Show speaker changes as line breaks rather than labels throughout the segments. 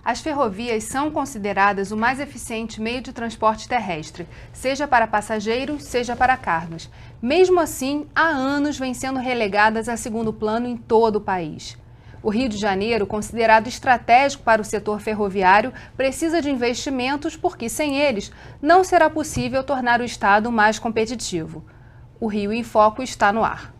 As ferrovias são consideradas o mais eficiente meio de transporte terrestre, seja para passageiros, seja para cargas. Mesmo assim, há anos vêm sendo relegadas a segundo plano em todo o país. O Rio de Janeiro, considerado estratégico para o setor ferroviário, precisa de investimentos porque, sem eles, não será possível tornar o estado mais competitivo. O Rio em Foco está no ar.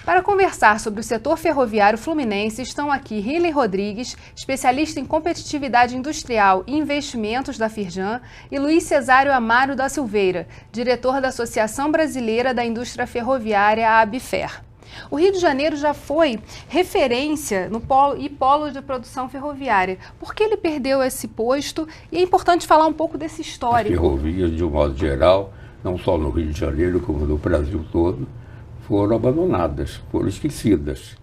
Para conversar sobre o setor ferroviário fluminense, estão aqui Riley Rodrigues, especialista em competitividade industrial e investimentos da Firjan, e Luiz Cesário Amaro da Silveira, diretor da Associação Brasileira da Indústria Ferroviária, a ABFER. O Rio de Janeiro já foi referência no polo de produção ferroviária. Por que ele perdeu esse posto? E é importante falar um pouco desse histórico.
As ferrovias, de um modo geral, não só no Rio de Janeiro, como no Brasil todo, foram abandonadas, foram esquecidas.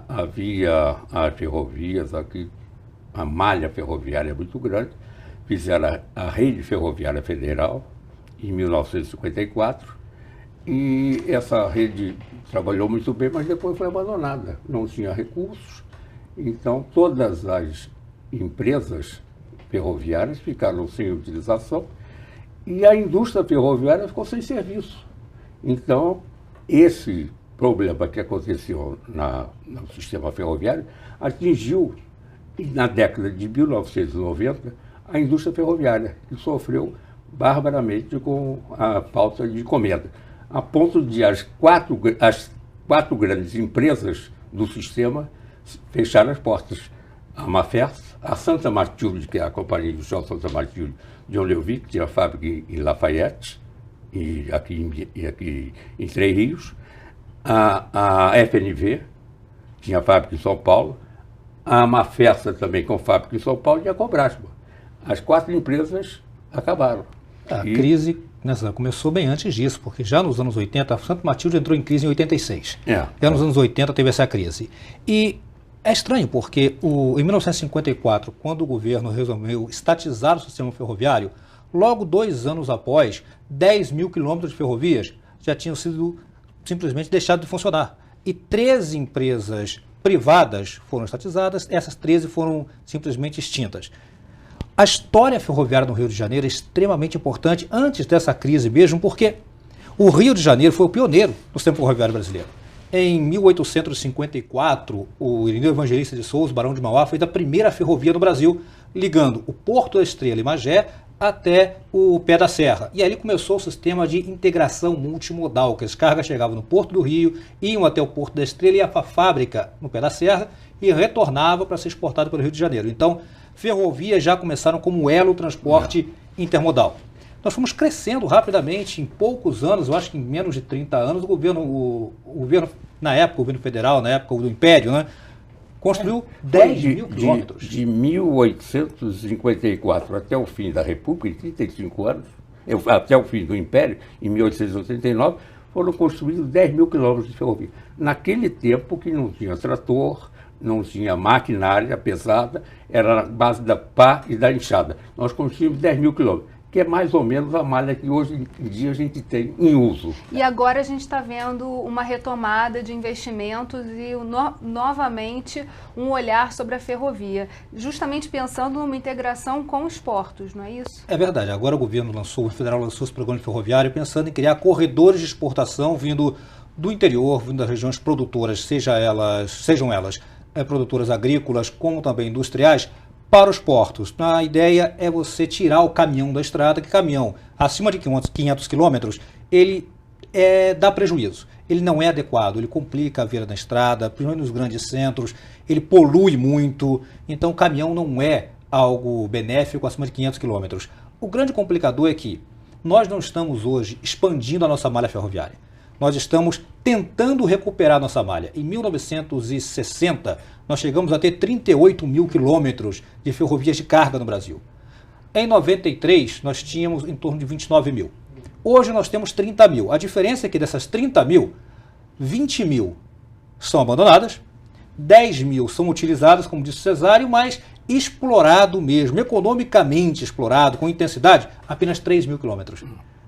Havia as ferrovias aqui, a malha ferroviária é muito grande, fizeram a Rede Ferroviária Federal em 1954, e essa rede trabalhou muito bem, mas depois foi abandonada, não tinha recursos, então todas as empresas ferroviárias ficaram sem utilização e a indústria ferroviária ficou sem serviço. Então, esse problema que aconteceu no sistema ferroviário atingiu, na década de 1990, a indústria ferroviária, que sofreu barbaramente com a falta de encomenda, a ponto de as quatro grandes empresas do sistema fecharem as portas. A Mafers, a Santa Matilde, que é a Companhia Industrial Santa Matilde de Oleuvi, que tinha a fábrica em Lafayette, e aqui em Três Rios, a FNV, tinha fábrica em São Paulo, a Mafesa também com fábrica em São Paulo, e a Cobrasma. As quatro empresas acabaram.
A crise começou bem antes disso, porque já nos anos 80, a Santa Matilde entrou em crise em 86. Já nos anos 80 teve essa crise. E é estranho, porque em 1954, quando o governo resolveu estatizar o sistema ferroviário, logo 2 anos após, 10 mil quilômetros de ferrovias já tinham sido simplesmente deixados de funcionar. E 13 empresas privadas foram estatizadas, essas 13 foram simplesmente extintas. A história ferroviária no Rio de Janeiro é extremamente importante antes dessa crise mesmo, porque o Rio de Janeiro foi o pioneiro no sistema ferroviário brasileiro. Em 1854, o Irineu Evangelista de Souza, Barão de Mauá, fez a primeira ferrovia no Brasil, ligando o Porto da Estrela e Magé até o pé da serra. E aí começou o sistema de integração multimodal, que as cargas chegavam no Porto do Rio, iam até o Porto da Estrela e a fábrica no pé da serra e retornava para ser exportado pelo Rio de Janeiro. Então, ferrovias já começaram como elo transporte intermodal. Nós fomos crescendo rapidamente, em poucos anos, eu acho que em menos de 30 anos, o governo na época, o governo federal, na época do Império, construiu 10 mil quilômetros.
De 1854 até o fim da República, em 35 anos, até o fim do Império, em 1889, foram construídos 10 mil quilômetros de ferrovia. Naquele tempo que não tinha trator, não tinha maquinária pesada, era a base da pá e da enxada. Nós construímos 10 mil quilômetros, que é mais ou menos a malha que hoje em dia a gente tem em uso.
E agora a gente está vendo uma retomada de investimentos e novamente um olhar sobre a ferrovia, justamente pensando numa integração com os portos, não é isso?
É verdade. Agora o federal lançou esse programa ferroviário pensando em criar corredores de exportação vindo do interior, vindo das regiões produtoras, sejam elas produtoras agrícolas como também industriais, para os portos. A ideia é você tirar o caminhão da estrada, que caminhão acima de 500 quilômetros, ele dá prejuízo. Ele não é adequado, ele complica a vida na estrada, principalmente nos grandes centros, ele polui muito, então o caminhão não é algo benéfico acima de 500 quilômetros. O grande complicador é que nós não estamos hoje expandindo a nossa malha ferroviária. Nós estamos tentando recuperar nossa malha. Em 1960, nós chegamos a ter 38 mil quilômetros de ferrovias de carga no Brasil. Em 93, nós tínhamos em torno de 29 mil. Hoje nós temos 30 mil. A diferença é que dessas 30 mil, 20 mil são abandonadas, 10 mil são utilizadas, como disse o Cesário, mas explorado mesmo, economicamente explorado, com intensidade, apenas 3 mil quilômetros.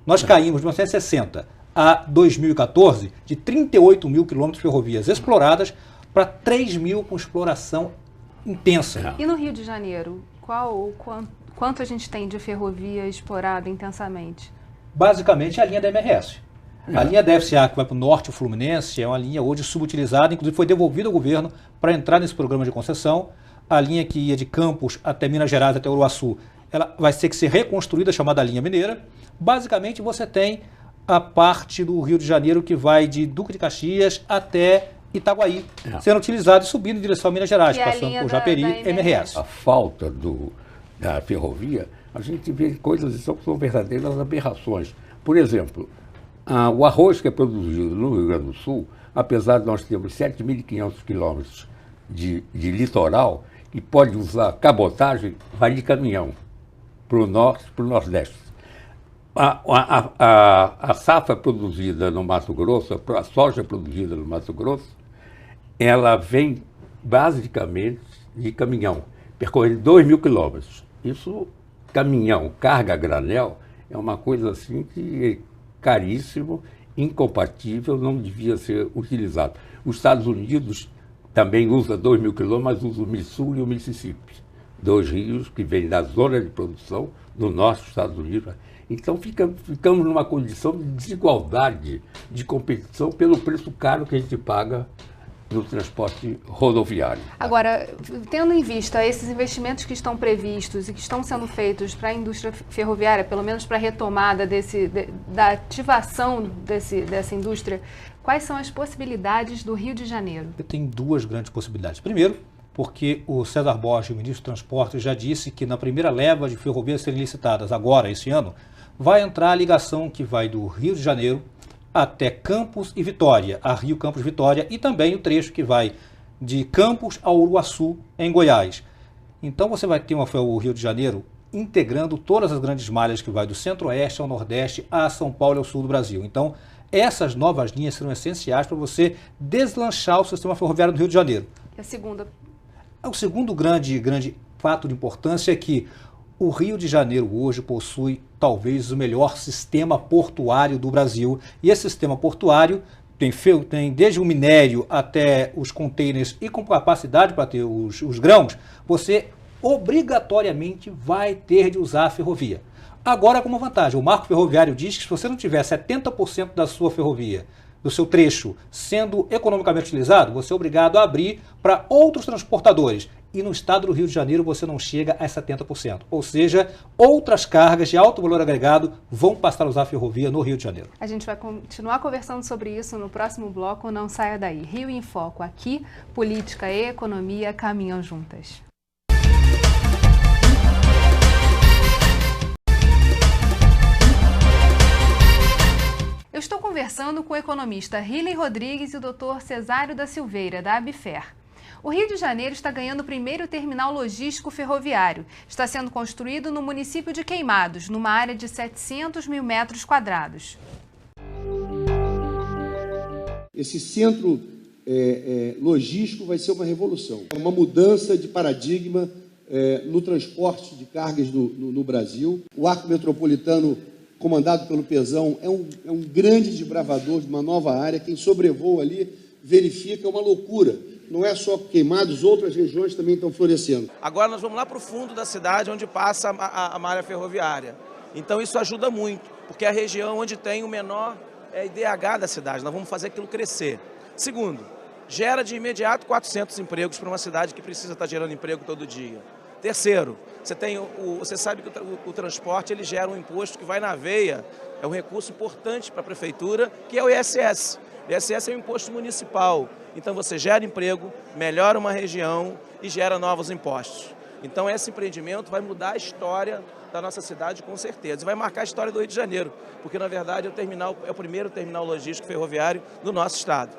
Nós caímos de 1960 a 2014 de 38 mil quilômetros de ferrovias exploradas para 3 mil com exploração intensa.
E no Rio de Janeiro, quanto a gente tem de ferrovia explorada intensamente?
Basicamente a linha da MRS. A linha da FCA, que vai para o norte fluminense, é uma linha hoje subutilizada, inclusive foi devolvida ao governo para entrar nesse programa de concessão. A linha que ia de Campos até Minas Gerais, até Uruaçu, ela vai ter que ser reconstruída, chamada linha mineira. Basicamente você tem a parte do Rio de Janeiro que vai de Duque de Caxias até Itaguaí, sendo utilizado e subindo em direção a Minas Gerais, passando por Japeri e MRS.
A falta da ferrovia, a gente vê coisas que são verdadeiras aberrações. Por exemplo, o arroz que é produzido no Rio Grande do Sul, apesar de nós termos 7.500 quilômetros de litoral, que pode usar cabotagem, vai de caminhão para o norte, para o nordeste. A safra produzida no Mato Grosso, a soja produzida no Mato Grosso, ela vem basicamente de caminhão, percorrendo 2.000 quilômetros. Isso, caminhão, carga a granel, é uma coisa assim que é caríssimo, incompatível, não devia ser utilizado. Os Estados Unidos também usa 2.000 quilômetros, mas usa o Missouri e o Mississippi, dois rios que vêm da zona de produção do norte dos Estados Unidos. Então ficamos numa condição de desigualdade, de competição pelo preço caro que a gente paga no transporte rodoviário.
Agora, tendo em vista esses investimentos que estão previstos e que estão sendo feitos para a indústria ferroviária, pelo menos para a retomada da ativação dessa indústria, quais são as possibilidades do Rio de Janeiro?
Tem duas grandes possibilidades. Primeiro, porque o César Borges, o ministro do Transporte, já disse que na primeira leva de ferrovias a serem licitadas agora, esse ano, vai entrar a ligação que vai do Rio de Janeiro até Campos e Vitória, a Rio Campos Vitória, e também o trecho que vai de Campos a Uruaçu, em Goiás. Então você vai ter o Rio de Janeiro integrando todas as grandes malhas que vai do centro-oeste ao nordeste, a São Paulo e ao sul do Brasil. Então essas novas linhas serão essenciais para você deslanchar o sistema ferroviário do Rio de Janeiro.
E a segunda?
O segundo grande fato de importância é que o Rio de Janeiro hoje possui talvez o melhor sistema portuário do Brasil. E esse sistema portuário tem desde o minério até os containers e com capacidade para ter os grãos, você obrigatoriamente vai ter de usar a ferrovia. Agora, como vantagem, o marco ferroviário diz que se você não tiver 70% da sua ferrovia, do seu trecho, sendo economicamente utilizado, você é obrigado a abrir para outros transportadores. E no estado do Rio de Janeiro você não chega a 70%. Ou seja, outras cargas de alto valor agregado vão passar a usar a ferrovia no Rio de Janeiro.
A gente vai continuar conversando sobre isso no próximo bloco, não saia daí. Rio em Foco, aqui, política e economia caminham juntas. Eu estou conversando com o economista Riley Rodrigues e o Dr. Cesário da Silveira, da Abifer. O Rio de Janeiro está ganhando o primeiro terminal logístico ferroviário. Está sendo construído no município de Queimados, numa área de 700 mil metros quadrados.
Esse centro logístico vai ser uma revolução, uma mudança de paradigma no transporte de cargas no Brasil. O arco metropolitano, comandado pelo Pezão, é um grande desbravador de uma nova área. Quem sobrevoa ali verifica uma loucura. Não é só Queimados, outras regiões também estão florescendo.
Agora nós vamos lá para o fundo da cidade, onde passa a malha ferroviária. Então isso ajuda muito, porque é a região onde tem o menor IDH da cidade. Nós vamos fazer aquilo crescer. Segundo, gera de imediato 400 empregos para uma cidade que precisa estar gerando emprego todo dia. Terceiro, você sabe que o transporte ele gera um imposto que vai na veia, é um recurso importante para a prefeitura, que é o ISS. O ISS é um imposto municipal. Então você gera emprego, melhora uma região e gera novos impostos. Então esse empreendimento vai mudar a história da nossa cidade com certeza. E vai marcar a história do Rio de Janeiro, porque na verdade é o primeiro terminal logístico ferroviário do nosso estado.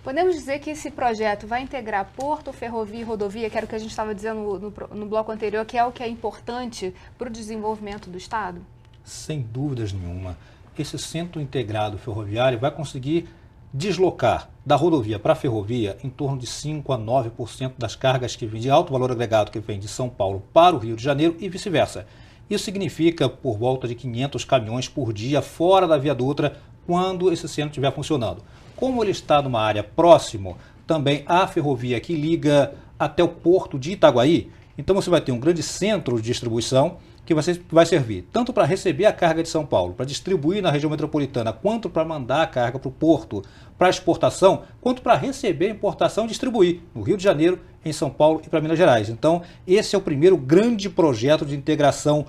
Podemos dizer que esse projeto vai integrar porto, ferrovia e rodovia, que era o que a gente estava dizendo no bloco anterior, que é o que é importante para o desenvolvimento do estado?
Sem dúvidas nenhuma. Esse centro integrado ferroviário vai conseguir deslocar da rodovia para a ferrovia em torno de 5 a 9% das cargas que vêm de alto valor agregado que vêm de São Paulo para o Rio de Janeiro e vice-versa. Isso significa por volta de 500 caminhões por dia fora da Via Dutra quando esse centro estiver funcionando. Como ele está numa área próximo, também há ferrovia que liga até o porto de Itaguaí, então você vai ter um grande centro de distribuição que vai servir tanto para receber a carga de São Paulo, para distribuir na região metropolitana, quanto para mandar a carga para o porto, para exportação, quanto para receber a importação e distribuir no Rio de Janeiro, em São Paulo e para Minas Gerais. Então, esse é o primeiro grande projeto de integração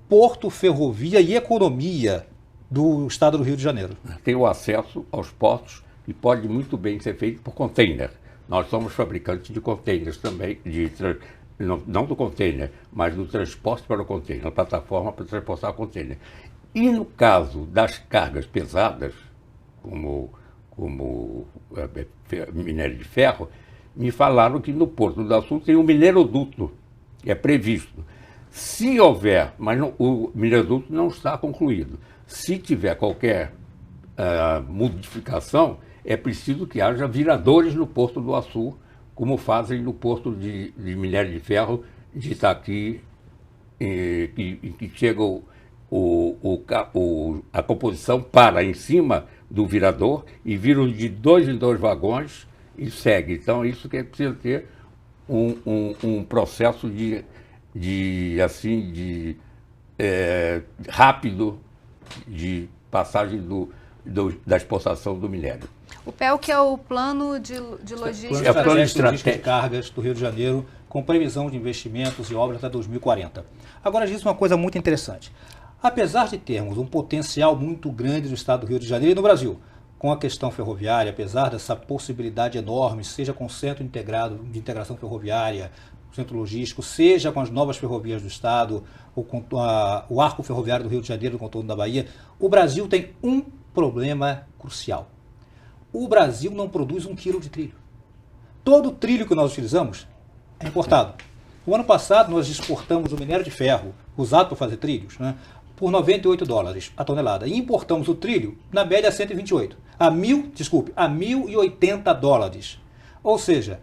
porto, ferrovia e economia do estado do Rio de Janeiro.
Tem o acesso aos portos e pode muito bem ser feito por container. Nós somos fabricantes de containers também, não do container, mas do transporte para o container, a plataforma para transportar container. E no caso das cargas pesadas, como minério de ferro, me falaram que no Porto do Açu tem um mineroduto, que é previsto. Se houver, mas o mineroduto não está concluído, se tiver qualquer modificação, é preciso que haja viradores no Porto do Açu, como fazem no Porto de minério de ferro de Itaqui, que chega a composição para em cima do virador e viram de 2 em 2 vagões e segue. Então, isso que é preciso ter um processo rápido de passagem da exportação do minério.
O PELC é o Plano de Logística.
É o Plano de Logística de Cargas do Rio de Janeiro, com previsão de investimentos e obras até 2040. Agora, diz uma coisa muito interessante. Apesar de termos um potencial muito grande no estado do Rio de Janeiro e no Brasil, com a questão ferroviária, apesar dessa possibilidade enorme, seja com o centro integrado de integração ferroviária, centro logístico, seja com as novas ferrovias do estado, ou com o arco ferroviário do Rio de Janeiro, do contorno da Bahia, o Brasil tem um problema crucial. O Brasil não produz 1 quilo de trilho. Todo o trilho que nós utilizamos é importado. O ano passado nós exportamos o minério de ferro, usado para fazer trilhos, né, por $98 a tonelada. E importamos o trilho, na média, a 128. A 1.080 dólares. Ou seja,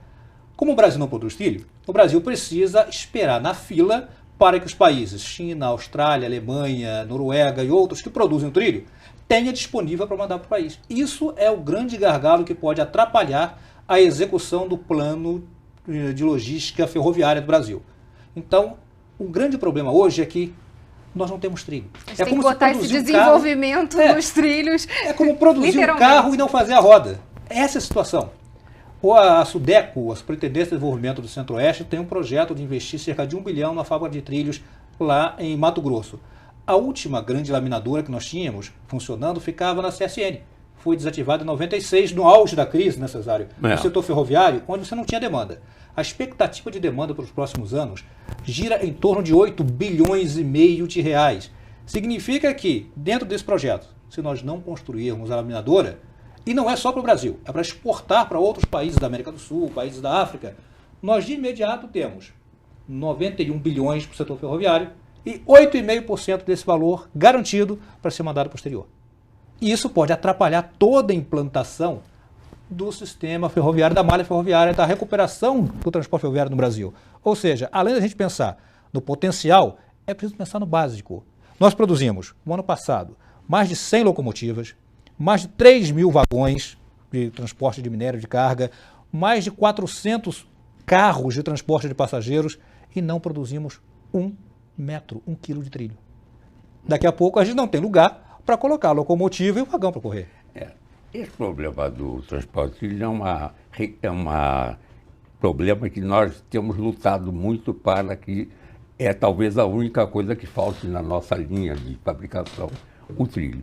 como o Brasil não produz trilho, o Brasil precisa esperar na fila para que os países China, Austrália, Alemanha, Noruega e outros que produzem o trilho tenha disponível para mandar para o país. Isso é o grande gargalo que pode atrapalhar a execução do plano de logística ferroviária do Brasil. Então, o grande problema hoje é que nós não temos trilho.
A gente tem que botar esse desenvolvimento nos trilhos.
É como produzir um carro e não fazer a roda. Essa é a situação. A SUDECO, a Superintendência de Desenvolvimento do Centro-Oeste, tem um projeto de investir cerca de 1 bilhão na fábrica de trilhos lá em Mato Grosso. A última grande laminadora que nós tínhamos funcionando ficava na CSN. Foi desativada em 96, no auge da crise, né, Cesário? No setor ferroviário, onde você não tinha demanda. A expectativa de demanda para os próximos anos gira em torno de 8 bilhões e meio de reais. Significa que, dentro desse projeto, se nós não construirmos a laminadora, e não é só para o Brasil, é para exportar para outros países da América do Sul, países da África, nós de imediato temos 91 bilhões para o setor ferroviário e 8,5% desse valor garantido para ser mandado para o exterior. E isso pode atrapalhar toda a implantação do sistema ferroviário, da malha ferroviária, da recuperação do transporte ferroviário no Brasil. Ou seja, além da gente pensar no potencial, é preciso pensar no básico. Nós produzimos, no ano passado, mais de 100 locomotivas, mais de 3 mil vagões de transporte de minério de carga, mais de 400 carros de transporte de passageiros e não produzimos 1 quilo de trilho. Daqui a pouco a gente não tem lugar para colocar a locomotiva e o vagão para correr.
Esse problema do transporte de trilho é um problema que nós temos lutado muito para que talvez a única coisa que falte na nossa linha de fabricação, o trilho.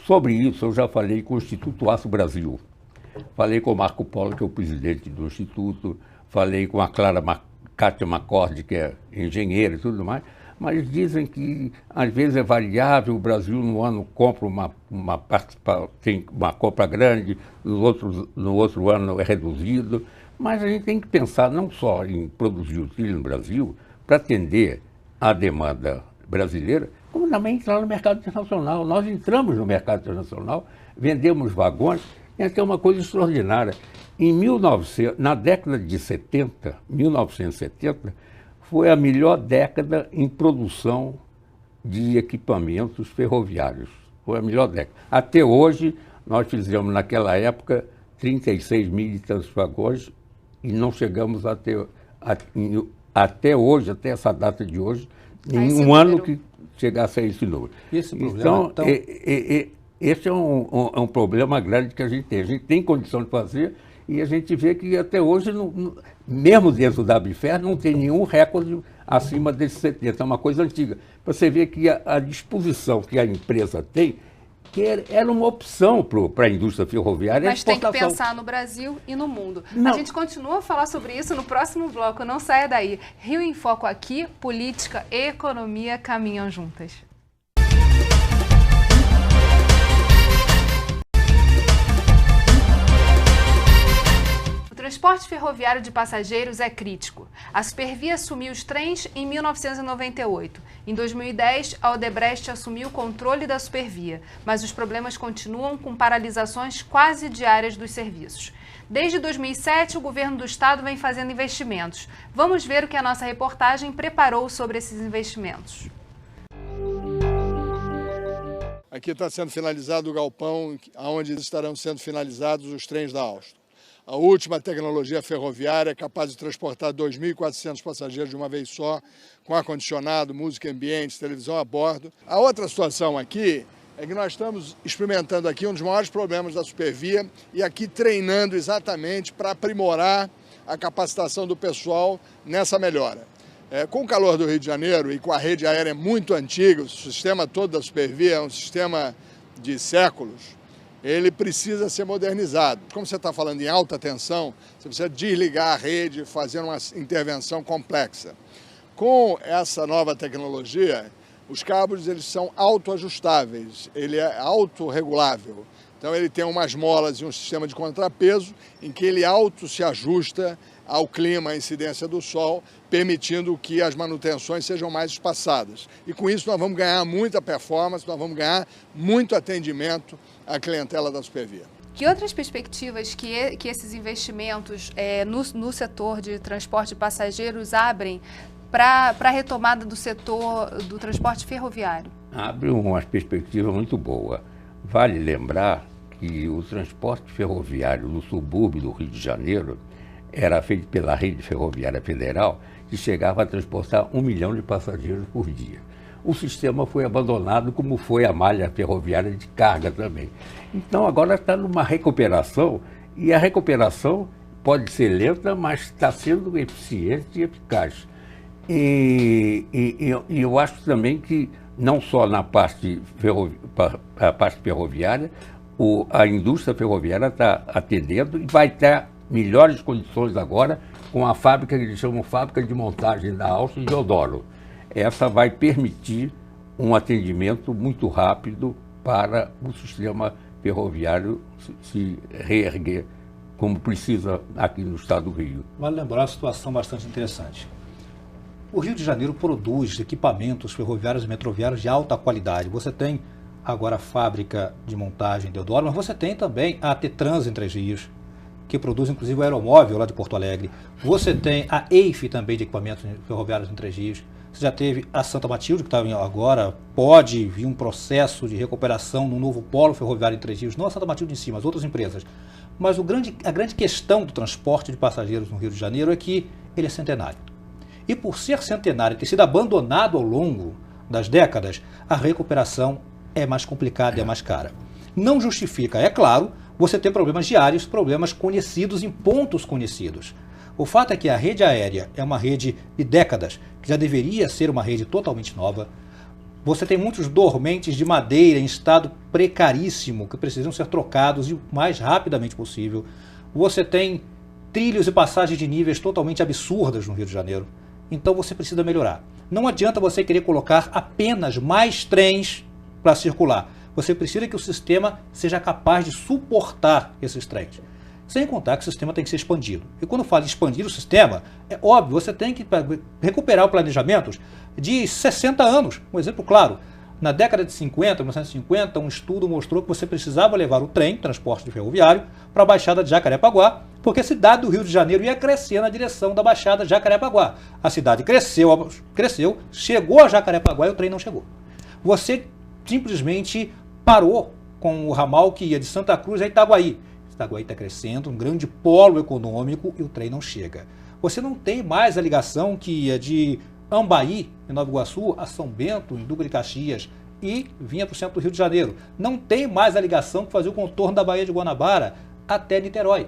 Sobre isso, eu já falei com o Instituto Aço Brasil, falei com o Marco Polo, que é o presidente do Instituto, falei com a Kátia Macorde, que é engenheira e tudo mais, mas dizem que às vezes é variável, o Brasil no ano compra tem uma compra grande, no outro ano é reduzido, mas a gente tem que pensar não só em produzir o trilho no Brasil para atender à demanda brasileira, como também entrar no mercado internacional. Nós entramos no mercado internacional, vendemos vagões. É uma coisa extraordinária. Na década de 70, 1970, foi a melhor década em produção de equipamentos ferroviários. Foi a melhor década. Até hoje, nós fizemos naquela época 36 mil e tantos vagões e não chegamos até hoje, até essa data de hoje, nenhum ano que chegasse a esse número.
Esse problema,
então, esse é um problema grande que a gente tem. A gente tem condição de fazer e a gente vê que até hoje, mesmo dentro da ABFER, não tem nenhum recorde acima desses 70. É uma coisa antiga. Você vê que a disposição que a empresa tem, que era uma opção para a indústria ferroviária.
Mas tem que pensar no Brasil e no mundo. A gente continua a falar sobre isso no próximo bloco, não saia daí. Rio em Foco aqui, política e economia caminham juntas. O transporte ferroviário de passageiros é crítico. A Supervia assumiu os trens em 1998. Em 2010, a Odebrecht assumiu o controle da Supervia, mas os problemas continuam com paralisações quase diárias dos serviços. Desde 2007, o governo do estado vem fazendo investimentos. Vamos ver o que a nossa reportagem preparou sobre esses investimentos.
Aqui está sendo finalizado o galpão, onde estarão sendo finalizados os trens da Alstom. A última tecnologia ferroviária é capaz de transportar 2.400 passageiros de uma vez só, com ar-condicionado, música ambiente, televisão a bordo. A outra situação aqui é que nós estamos experimentando aqui um dos maiores problemas da Supervia e aqui treinando exatamente para aprimorar a capacitação do pessoal nessa melhora. Com o calor do Rio de Janeiro e com a rede aérea muito antiga, o sistema todo da Supervia é um sistema de séculos, ele precisa ser modernizado. Como você está falando em alta tensão, você precisa desligar a rede, fazer uma intervenção complexa. Com essa nova tecnologia, os cabos eles são autoajustáveis, ele é autorregulável. Então ele tem umas molas e um sistema de contrapeso em que ele se ajusta ao clima, à incidência do sol, permitindo que as manutenções sejam mais espaçadas. E com isso nós vamos ganhar muita performance, nós vamos ganhar muito atendimento à clientela da Supervia.
Que outras perspectivas que esses investimentos no setor de transporte de passageiros abrem para a retomada do setor do transporte ferroviário?
Abre uma perspectiva muito boa. Vale lembrar que o transporte ferroviário no subúrbio do Rio de Janeiro era feito pela Rede Ferroviária Federal, que chegava a transportar 1 milhão de passageiros por dia. O sistema foi abandonado, como foi a malha ferroviária de carga também. Então agora está numa recuperação, e a recuperação pode ser lenta, mas está sendo eficiente e eficaz. E eu acho também que, não só na parte ferroviária, a indústria ferroviária está atendendo e vai ter melhores condições agora com a fábrica que eles chamam fábrica de montagem da Alstom em Deodoro. Essa vai permitir um atendimento muito rápido para o sistema ferroviário se reerguer como precisa aqui no estado do Rio.
Vale lembrar uma situação bastante interessante. O Rio de Janeiro produz equipamentos ferroviários e metroviários de alta qualidade. Você tem agora a fábrica de montagem em Deodoro, mas você tem também a T-Trans em Três Rios, que produz inclusive o aeromóvel lá de Porto Alegre. Você tem a EIF também de equipamentos ferroviários em Três Rios. Você já teve a Santa Matilde, que está agora, pode vir um processo de recuperação no novo polo ferroviário em Três Rios, não a Santa Matilde em si, mas outras empresas. Mas a grande questão do transporte de passageiros no Rio de Janeiro é que ele é centenário. E por ser centenário e ter sido abandonado ao longo das décadas, a recuperação é mais complicada e é mais cara. Não justifica, é claro, você ter problemas diários, problemas conhecidos em pontos conhecidos. O fato é que a rede aérea é uma rede de décadas, que já deveria ser uma rede totalmente nova. Você tem muitos dormentes de madeira em estado precaríssimo, que precisam ser trocados o mais rapidamente possível. Você tem trilhos e passagens de níveis totalmente absurdas no Rio de Janeiro. Então você precisa melhorar. Não adianta você querer colocar apenas mais trens para circular. Você precisa que o sistema seja capaz de suportar esses trens. Sem contar que o sistema tem que ser expandido. E quando falo em expandir o sistema, é óbvio, você tem que recuperar o planejamento de 60 anos. Um exemplo claro, Na década de 50, 1950, um estudo mostrou que você precisava levar o trem, transporte ferroviário, para a Baixada de Jacarepaguá, porque a cidade do Rio de Janeiro ia crescer na direção da Baixada de Jacarepaguá. A cidade cresceu, chegou a Jacarepaguá e o trem não chegou. Você simplesmente parou com o ramal que ia de Santa Cruz a Itaguaí. Itaguaí está crescendo, um grande polo econômico e o trem não chega. Você não tem mais a ligação que ia de Ambaí, em Nova Iguaçu, a São Bento, em Duque de Caxias, e vinha para o centro do Rio de Janeiro. Não tem mais a ligação que fazia o contorno da Baía de Guanabara até Niterói.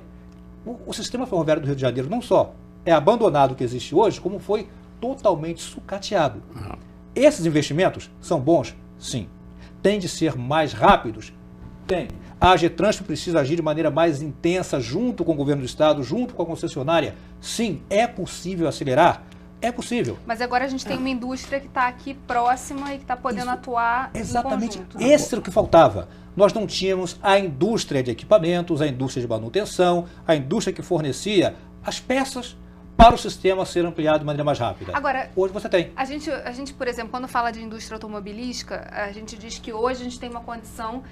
O sistema ferroviário do Rio de Janeiro não só é abandonado o que existe hoje, como foi totalmente sucateado. Esses investimentos são bons? Sim. Tem de ser mais rápidos? Tem. A AGETRANSP precisa agir de maneira mais intensa junto com o governo do estado, junto com a concessionária? Sim. É possível acelerar? É possível.
Mas agora a gente tem uma indústria que está aqui próxima e que está podendo atuar
exatamente,
em conjunto.
Esse era o que faltava. Nós não tínhamos a indústria de equipamentos, a indústria de manutenção, a indústria que fornecia as peças para o sistema ser ampliado de maneira mais rápida.
Agora,
hoje você tem.
A gente, por exemplo, quando fala de indústria automobilística, a gente diz que hoje a gente tem uma condição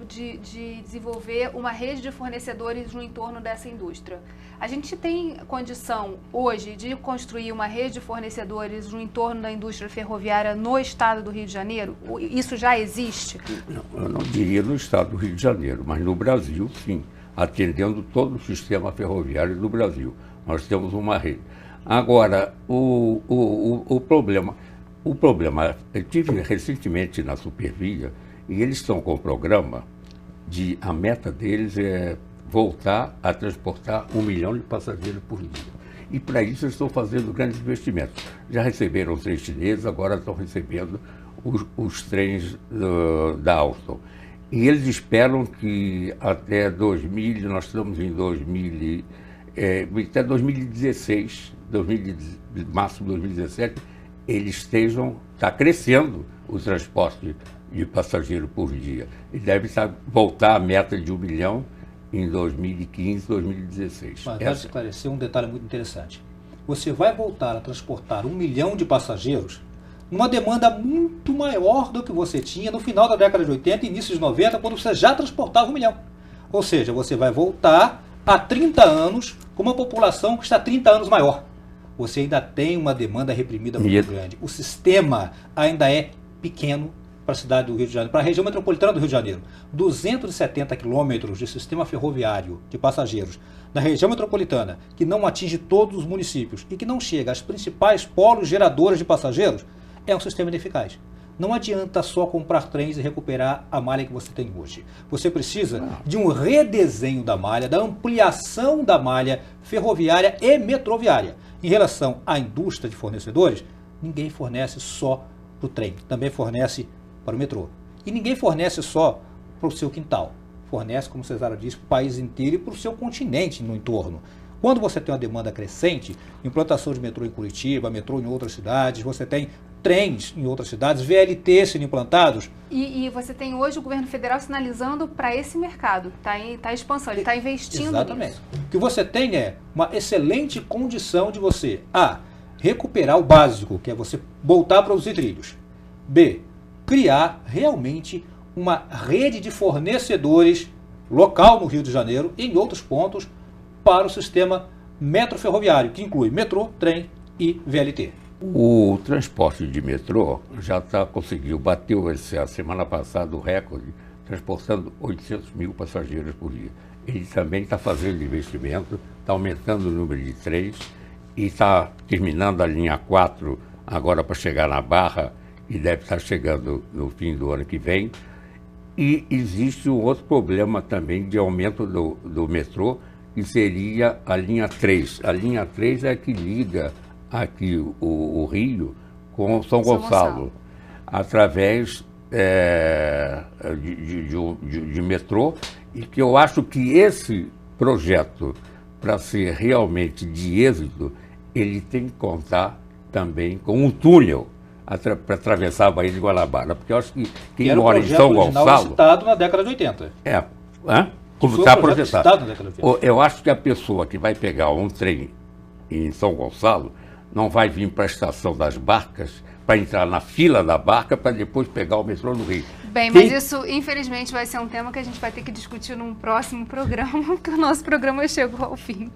de desenvolver uma rede de fornecedores no entorno dessa indústria. A gente tem condição hoje de construir uma rede de fornecedores no entorno da indústria ferroviária no estado do Rio de Janeiro? Isso já existe?
Eu não diria no estado do Rio de Janeiro, mas no Brasil, sim, atendendo todo o sistema ferroviário do Brasil. Nós temos uma rede. Agora, o problema, eu tive recentemente na Supervia e eles estão com o programa a meta deles é voltar a transportar 1 milhão de passageiros por dia. E para isso eles estão fazendo grandes investimentos. Já receberam os trens chineses, agora estão recebendo os trens da Alstom. E eles esperam que até 2000, nós estamos em 2000, até 2016, março de 2017, eles está crescendo o transporte de passageiro por dia. E deve voltar à meta de 1 milhão em 2015, 2016.
Mas deve esclarecer um detalhe muito interessante. Você vai voltar a transportar 1 milhão de passageiros numa demanda muito maior do que você tinha no final da década de 80 e início de 90, quando você já transportava 1 milhão. Ou seja, você vai voltar há 30 anos com uma população que está 30 anos maior. Você ainda tem uma demanda reprimida muito grande. O sistema ainda é pequeno para a cidade do Rio de Janeiro, para a região metropolitana do Rio de Janeiro. 270 quilômetros de sistema ferroviário de passageiros na região metropolitana, que não atinge todos os municípios e que não chega às principais polos geradores de passageiros, é um sistema ineficaz. Não adianta só comprar trens e recuperar a malha que você tem hoje. Você precisa de um redesenho da malha, da ampliação da malha ferroviária e metroviária. Em relação à indústria de fornecedores, ninguém fornece só para o trem, também fornece para o metrô. E ninguém fornece só para o seu quintal. Fornece, como Cesário disse, para o país inteiro e para o seu continente no entorno. Quando você tem uma demanda crescente, implantação de metrô em Curitiba, metrô em outras cidades, você tem trens em outras cidades, VLT sendo implantados.
E você tem hoje o governo federal sinalizando para esse mercado, está em expansão, ele está investindo
Exatamente.
nisso.
O que você tem é uma excelente condição de você, A, recuperar o básico, que é você voltar a produzir trilhos. B, criar realmente uma rede de fornecedores local no Rio de Janeiro e em outros pontos para o sistema metroferroviário, que inclui metrô, trem e VLT.
O transporte de metrô já conseguiu, bateu a semana passada o recorde, transportando 800 mil passageiros por dia. Ele também está fazendo investimento, está aumentando o número de trens e está terminando a linha 4 agora para chegar na Barra e deve estar chegando no fim do ano que vem. E existe um outro problema também de aumento do metrô, que seria a linha 3. A linha 3 é a que liga aqui o Rio com São Gonçalo, através de metrô, e que eu acho que esse projeto, para ser realmente de êxito, ele tem que contar também com um túnel para atravessar a Baía de Guanabara, porque eu acho que quem mora em São Gonçalo...
citado na década de 80.
Como está projetado.
Na década de 80.
Eu acho que a pessoa que vai pegar um trem em São Gonçalo não vai vir para a estação das barcas, para entrar na fila da barca, para depois pegar o metrô no Rio.
Bem, mas isso, infelizmente, vai ser um tema que a gente vai ter que discutir num próximo programa, porque o nosso programa chegou ao fim.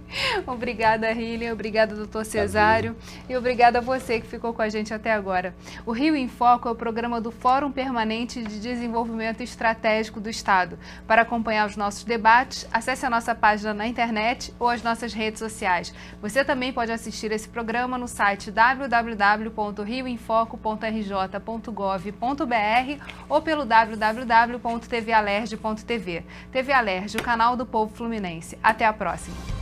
Obrigada, Riley, obrigada, doutor Cesário, e obrigada a você que ficou com a gente até agora. O Rio em Foco é o programa do Fórum Permanente de Desenvolvimento Estratégico do Estado. Para acompanhar os nossos debates, acesse a nossa página na internet ou as nossas redes sociais. Você também pode assistir esse programa no site www.rioemfoco.rj.gov.br ou pelo www.tvalerj.tv. TV Alerj, o canal do povo fluminense. Até a próxima!